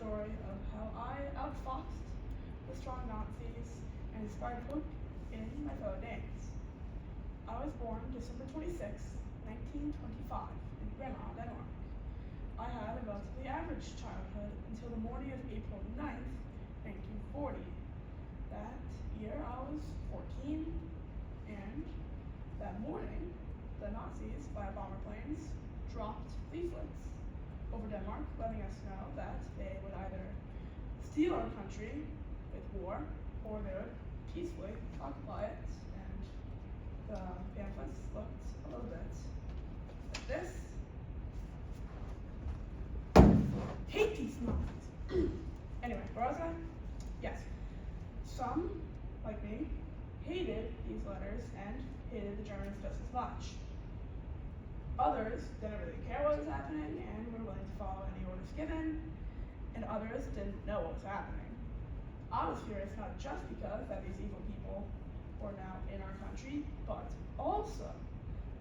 story of how I outfoxed the strong Nazis and inspired hope in my fellow Danes. I was born December 26, 1925, in Grenaa, Denmark. I had a relatively average childhood until the morning of April 9th, 1940. That year I was 14, and that morning the Nazis, via bomber planes, dropped leaflets over Denmark, letting us know that they would either steal our country with war, or they would peacefully occupy it. And the pamphlets looked a little bit like this. Hate these Nazis. Anyway, where was I? Yes. Some, like me, hated these letters and hated the Germans just as much. Others didn't really care what was happening and were willing to follow any orders given, and others didn't know what was happening. I was furious not just because that these evil people were now in our country, but also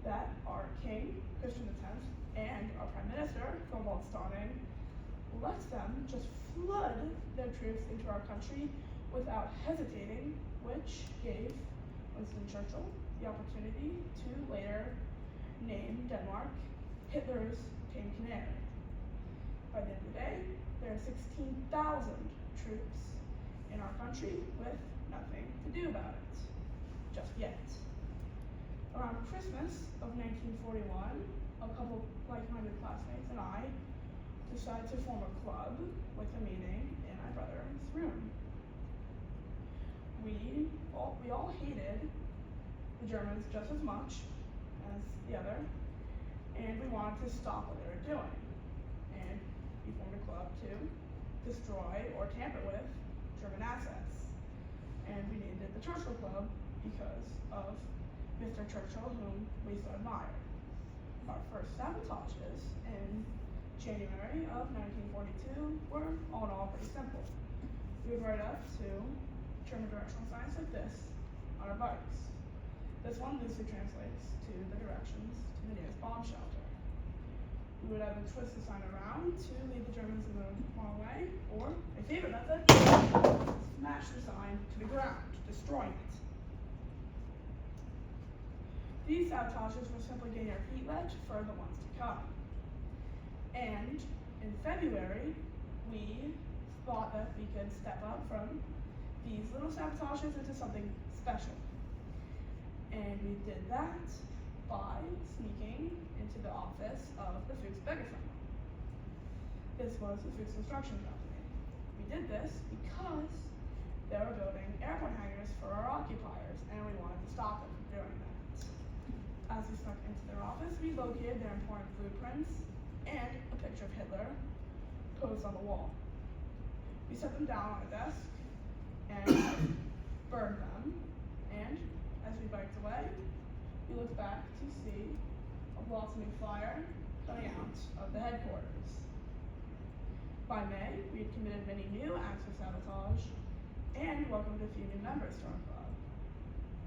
that our king, Christian X, and our prime minister, Thorvald Stauning, let them just flood their troops into our country without hesitating, which gave Winston Churchill the opportunity to later name Denmark Hitler's tame canary. By the end of the day, there are 16,000 troops in our country with nothing to do about it, just yet. Around Christmas of 1941, a couple like-minded classmates and I decided to form a club with a meeting in my brother's room. We all hated the Germans just as much as the other, and we wanted to stop what they were doing. And we formed a club to destroy or tamper with German assets. And we named it the Churchill Club because of Mr. Churchill, whom we so admired. Our first sabotages in January of 1942 were all in all pretty simple. We would write up to German directional signs like this on our bikes. This one loosely translates to the directions to the nearest bomb shelter. We would either twist the sign around to lead the Germans in the wrong way, or, my favorite method, smash the sign to the ground, destroying it. These sabotages were simply getting our feet wet for the ones to come. And in February, we thought that we could step up from these little sabotages into something special. And we did that by sneaking into the office of the Fuchs Pedersen. This was the Fuchs Construction Company. We did this because they were building airport hangars for our occupiers, and we wanted to stop them from doing that. As we snuck into their office, we located their important blueprints and a picture of Hitler posed on the wall. We set them down on a desk and burned them, and as we biked away, we looked back to see a blossoming fire coming out of the headquarters. By May, we had committed many new acts of sabotage and welcomed a few new members to our club.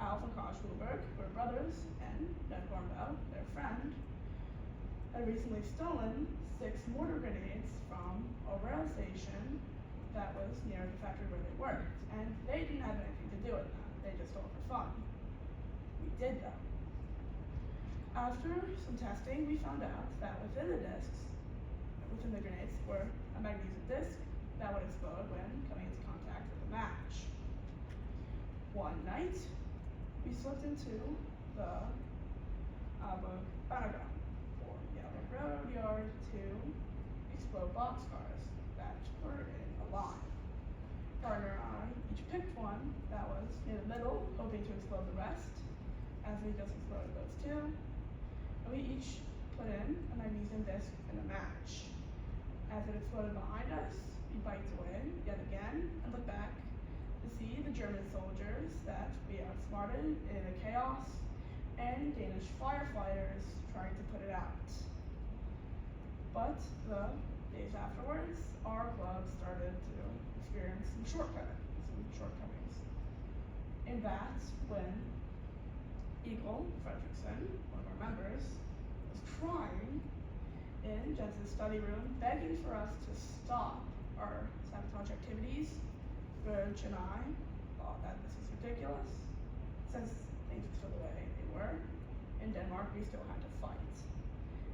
Alf and Kaj Schulberg were brothers, and Knud their friend, had recently stolen 6 mortar grenades from a rail station that was near the factory where they worked, and they didn't have anything to do with that. They just stole for fun. We did though. After some testing, we found out that within the grenades, were a magnesium disc that would explode when coming into contact with a match. One night, we slipped into the Banaga, or Yellow Railroad Yard, to explode boxcars that were in a line. Gardner and I each picked one that was near the middle, hoping to explode the rest, as we just exploded those two. And we each put in a magnesium disc in a match. As it exploded behind us, we biked away yet again and looked back to see the German soldiers that we outsmarted in the chaos, and Danish firefighters trying to put it out. But the days afterwards, our club started to experience some shortcomings. And that's when Eagle Fredrickson, one of our members, was crying in Jensen's study room, begging for us to stop our sabotage activities, Birch and I thought that this was ridiculous, since things were still the way they were. In Denmark, we still had to fight.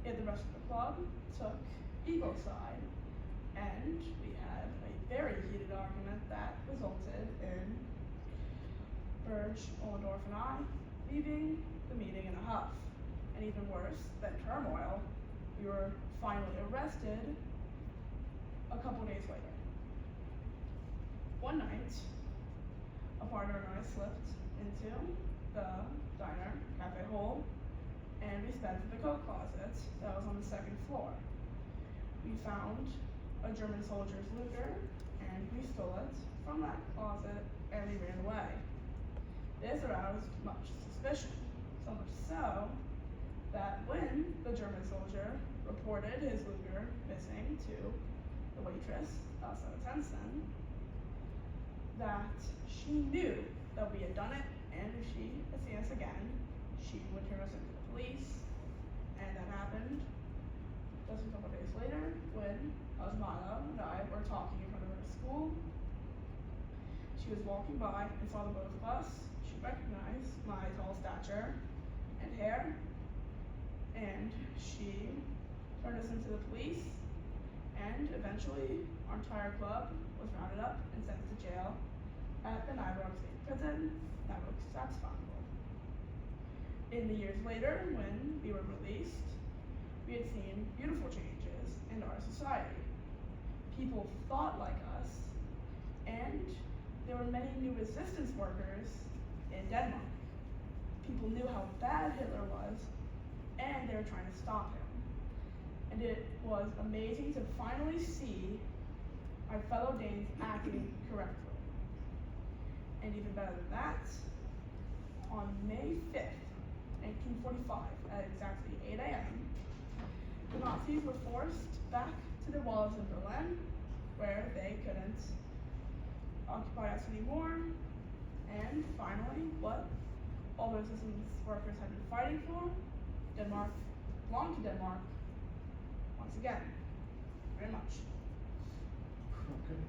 Yet the rest of the club took Eagle's side, and we had a very heated argument that resulted in Birch, Ollendorf, and I leaving the meeting in a huff. And even worse than turmoil, we were finally arrested a couple days later. One night, a partner and I slipped into the diner, cafe hole, and we sped to the coat closet that was on the second floor. We found a German soldier's Luger, and we stole it from that closet, and we ran away. This aroused much suspicion, so much so that when the German soldier reported his Luger missing to the waitress, Elsa Tensen, that she knew that we had done it, and if she had seen us again, she would turn us into the police. And that happened just a couple days later when Osmana and I were talking in front of her school. She was walking by and saw the both of us. She recognized my tall stature and hair, and she turned us into the police, and eventually our entire club was rounded up and sent to jail at the Nyberg State Prison, Nyberg Saxfonville. In the years later, when we were released, we had seen beautiful changes in our society. People thought like us, and there were many new resistance workers in Denmark. People knew how bad Hitler was, and they were trying to stop him. And it was amazing to finally see our fellow Danes acting correctly. And even better than that, on May 5th, 1945, at exactly 8 a.m., the Nazis were forced back to their walls in Berlin, where they couldn't occupy us anymore. And finally, what all the resistance workers had been fighting for, Denmark, belonged to Denmark, once again. Very much. Okay.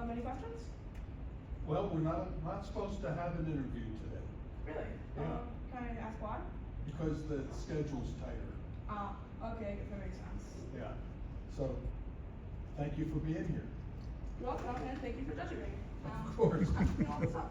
Any questions? Well, we're not supposed to have an interview today. Really? Yeah. Can I ask why? Because the schedule's tighter. Okay, that makes sense. Yeah. So, thank you for being here. You're welcome, and thank you for judging me. Of course. I'm all this up.